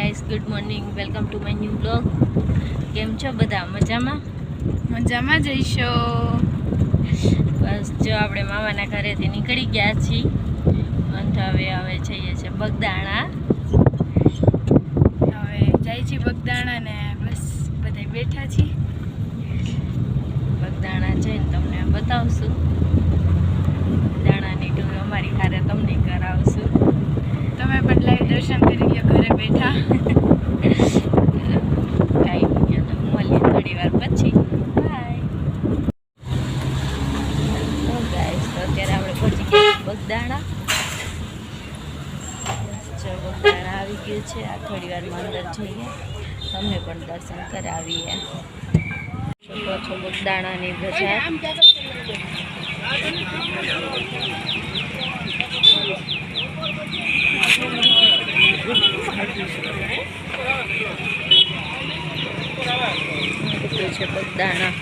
Guys, good morning, welcome to my new blog. કેમ છો બધા? મજામાં જઈશો. બસ જો આપણે મામાના ઘરેથી નીકળી ગયા છીએ અને હવે જઈએ છીએ બગદાણા. હવે જાય છે બગદાણા ને બસ બધા બેઠા છીએ. બગદાણા જઈને તમને બતાવશું. બગદાણાની ટૂર અમારી હારે તમને કરાવશું. તમે પણ લાઈવ દર્શન કરી લો ઘરે બેઠા. કાંઈ મળીએ થોડી વાર પછી. બાય. ગાઈસ, તો અત્યારે આપણે પહોંચી ગયા બગદાણા. જો બગદાણા આવી ગયું છે. આ થોડી વારમાં અંદર જઈએ, તમને પણ દર્શન કરાવીએ. શકો છો બગદાણાની બજાર. છે બગદાણા.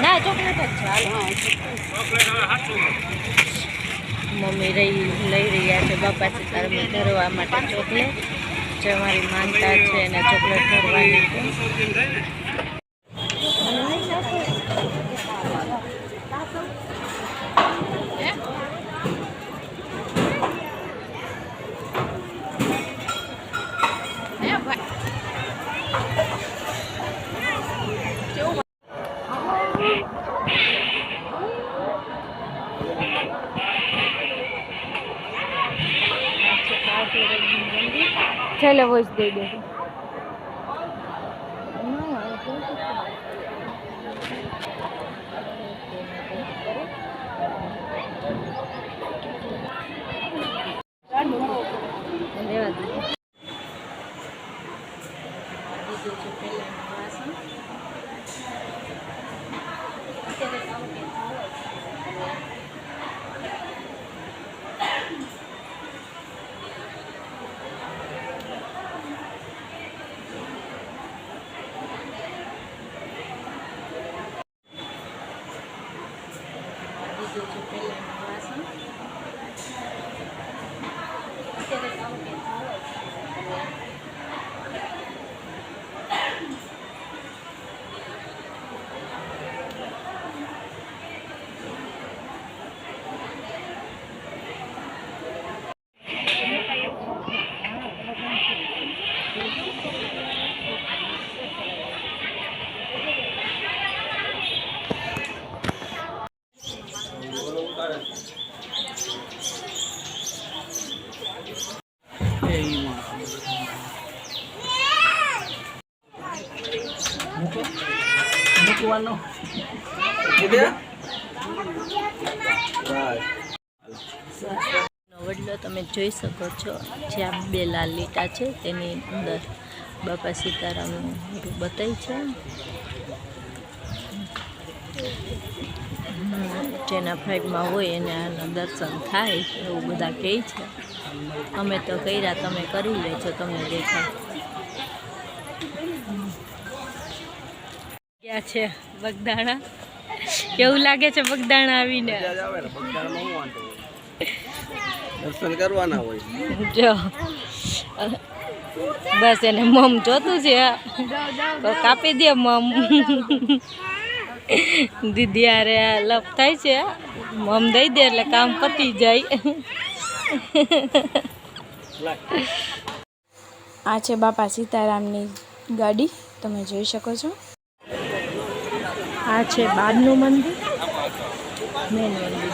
ના, ચોકલેટ જ છે. મમ્મી લઈ રહ્યા છે બાપા સીતારામને ધરવા માટે ચોકલેટ. જે અમારી માનતા છે એને ચોકલેટ ધરવાની છે. છેલ્લે વોઇસ દઈ દે. વડલો તમે જોઈ શકો છો. જ્યાં બે લાલ લીટા છે તેની અંદર બાપા સીતારામનું બતાય છે. જેના ભાગમાં હોય એને આના દર્શન થાય એવું બધા કહે છે. અમે તો કર્યા, તમે કરી લેજો, તમને દેખાય. ક્યાં છે બગદાણા? કેવું લાગે છે બગદાણા આવીને? દર્શન કરવાના હોય. જો બસ એને મમ જોતું છે તો કાપી દે મમ. દીદી હારે લપ થાય છે. મમ દઈ દે એટલે કામ પતી જાય. આ છે બાપા સીતારામની ગાડી, તમે જોઈ શકો છો. આ છે બાદનું મંદિર, મેન મંદિર.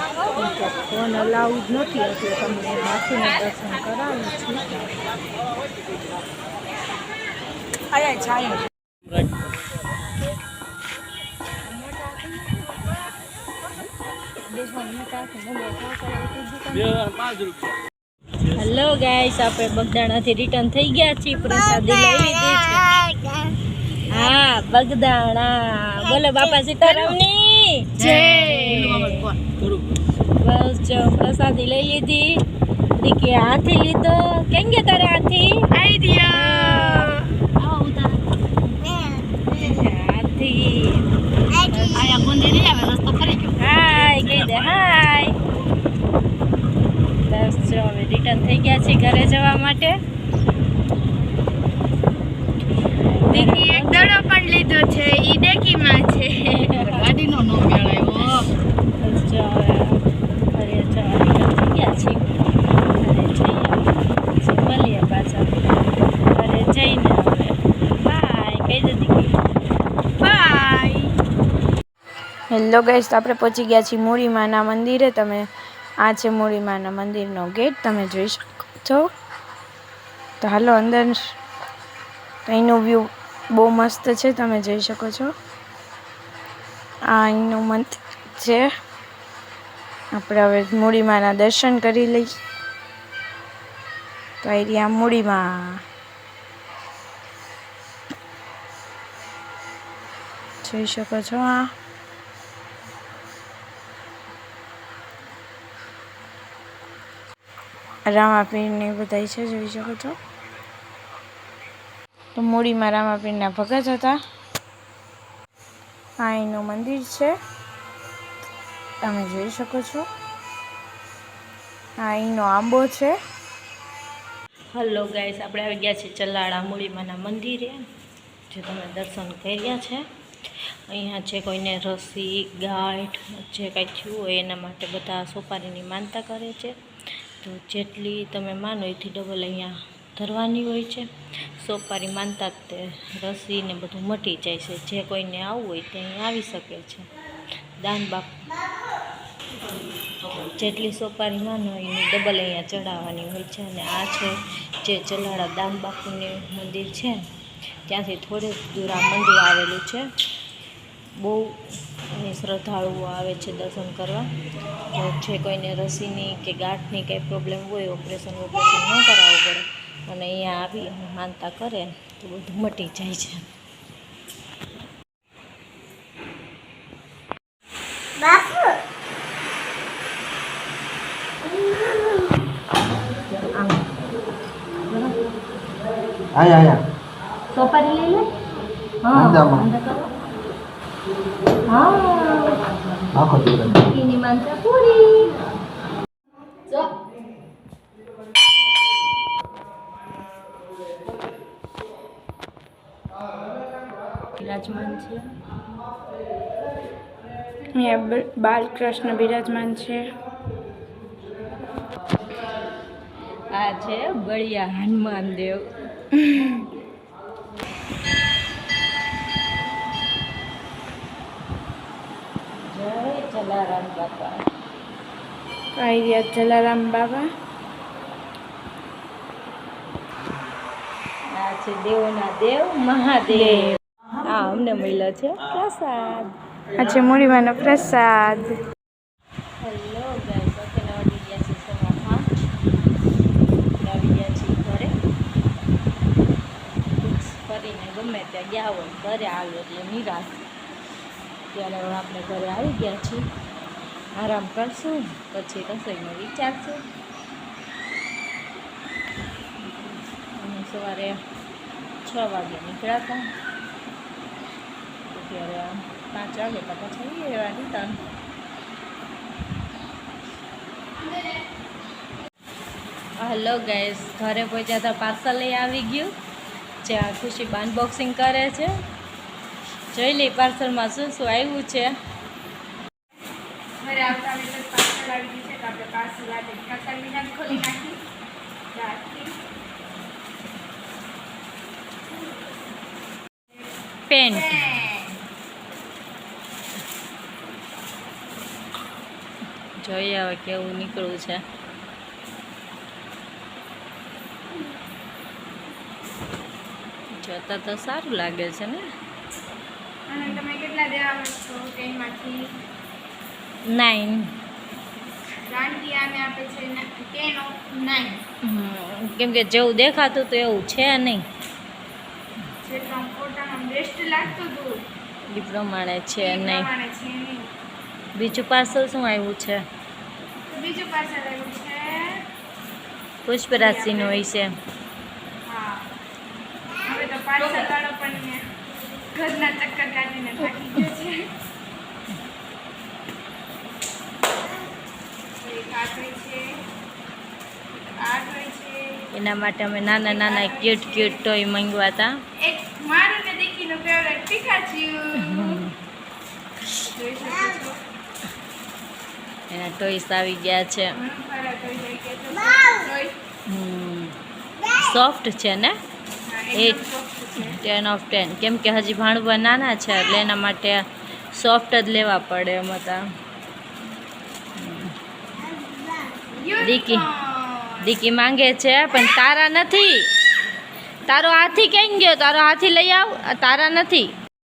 ફોન અલાઉડ નથી એટલે તમને બાકીના દર્શન કરાવું છું. હેલો ગાઈસ, આપણે બગદાણાથી રિટર્ન થઈ ગયા છીએ. પ્રસાદી લઈ લીધી છે. હા, બગદાણા. બોલો બાપા સીતારામની જય. બસ જો પ્રસાદી લઈ લીધી. દીકે હાથી લીધો. કેમ ગયા તારા હાથી? હાથી આયા કોને નહીં આવે, રસ્તો ફરી ગયો. હા, લેવા માટે. દીદી એક દડો પણ લીધો છે, ઈ ડેકીમાં છે. ગાડીનો નો મેળ આવ્યો. બસ જો હવે ઘરે જવાની ગયા છીએ. ઘરે જઈએ પછી મળીએ પાછા. ઘરે જઈને હવે બાય કહી દે દીકરી. બાય. હેલો ગાઈસ, આપણે પહોંચી ગયા છીએ મૂળીમાના મંદિરે. આ છે મૂળીમાના મંદિરનો ગેટ, તમે જોઈ શકો છો. તો હાલો અંદર. અહીંનો વ્યૂ બહુ મસ્ત છે, તમે જોઈ શકો છો. આ અહીંનું મંદિર છે. આપણે હવે મૂળીમાના દર્શન કરી લઈએ. તો અહીંયા મૂળીમાં જોઈ શકો છો. આ રામાપીરની બધાઈ છે, જોઈ શકો છો. તો મૂળીમાં રામાપીરના ભગત હતા. આ એનું મંદિર છે, તમે જોઈ શકો છો. આ એનો આંબો છે. હલો ગાઈસ, આપણે આવી ગયા છીએ ચલાળા મૂળીમાના મંદિરે, જે તમે દર્શન કર્યા છે. અહીંયા છે કોઈને રસી ગાંઠ જે કાંઈ થયું હોય એના માટે બધા સોપારીની માનતા કરે છે. તો જેટલી તમે માનો એથી ડબલ અહીંયા ધરવાની હોય છે. સોપારી માનતા તે રસી ને બધું મટી જાય છે. જે કોઈને આવવું હોય તે અહીં આવી શકે છે. દાન બાપ જેટલી સોપારી માનો એની ડબલ અહીંયા ચડાવવાની હોય છે. અને આ છે જે ચલાળા દાન બાપુનું મંદિર છે, ત્યાંથી થોડે દૂર આ મંદિર આવેલું છે. બહુ અહીં શ્રદ્ધાળુઓ આવે છે દર્શન કરવા. જે કોઈને રસીની કે ગાંઠની કંઈ પ્રોબ્લેમ હોય, ઓપરેશન ન કરાવવું પડે અને અહીંયા આવી અને માનતા કરે તો બધું મટી જાય છે. આયા સોપારી લઈ લે. અંજામાં આખો દિવસ એની માનતા પૂરી. બિરાજમાન છે. અહીંયા બાલકૃષ્ણ બિરાજમાન છે. આ છે બળિયા હનુમાન દેવ. જય જલારામ બાપા. આ જલારામ બાબા. આ છે દેવોના દેવ મહાદેવ. આ અમને મળ્યો છે પ્રસાદ. આ છે મૂળીમાનો પ્રસાદ. હેલો ગાઈસ, અત્યારે વાગી ગયા છે સવા 5. આવી ગયા છીએ ઘરે. ફરીને ગમે ત્યાં ગયા હોય ઘરે આવ્યો એટલે નિરાશ. ત્યારે હવે આપણે ઘરે આવી ગયા છીએ. આરામ કરશું, પછી રસોઈનો વિચારશું. અને સવારે 6 વાગે નીકળ્યા હતા, અત્યારે 5 વાગે તો પછી એવા રિટર્ન. હલો ગાઈસ, ઘરે પહોંચ્યા હતા, પાર્સલ લઈ આવી ગયું. જ્યાં ખુશી અનબોક્સિંગ કરે છે. જોઈ લઈ પાર્સલમાં શું શું આવ્યું છે. ઘરે આવતા પાર્સલ આવી ગયું છે, તો આપણે પાર્સલ ખોલી નાખી. પેન્ટ જોઈએ હવે કેવું નીકળ્યું છે. જોતા તો સારું લાગે છે ને. અને તમે કેટલા દેવા છો તેમાંથી? 9. ગાંધી આને આપે છે 10 of 9. કેમ કે જેવું દેખાતું તો એવું છે નહીં, જે ફોટામાં બેસ્ટ લાગતું હતું એ પ્રમાણે છે એ નહીં. પ્રમાણે છે નહીં. બીજું પાર્સલ શું આવ્યું છે? તો બીજું પાર્સલ આવ્યું છે. પુષ્પરાશિનું હોય છે. હા, હવે તો પાર્સલ વાળો પણ ઘરના ચક્કર કાઢીને થાકી ગયો છે. એક આ હોય છે, આ હોય છે, એના માટે અમે નાના નાના ક્યુટ ક્યુટ ટોય મંગવા હતા. એક મારું ને દીકીનું ફેવરેટ પિકાચુ. જોઈ શકો છો એના ટોયસ આવી ગયા છે. મારા ટોય લઈ ગયા છે. સોફ્ટ છે ને? એકદમ soft છે. 10 of 10 કેમ કે હજી ભાણવા નાના છે એટલે એના માટે સોફ્ટ જ લેવા પડે એમ હતા. દીકી માંગે છે પણ તારા નથી. તારો હાથી ક્યાં ગયો? તારો હાથી લઈ આવ. તારા નથી.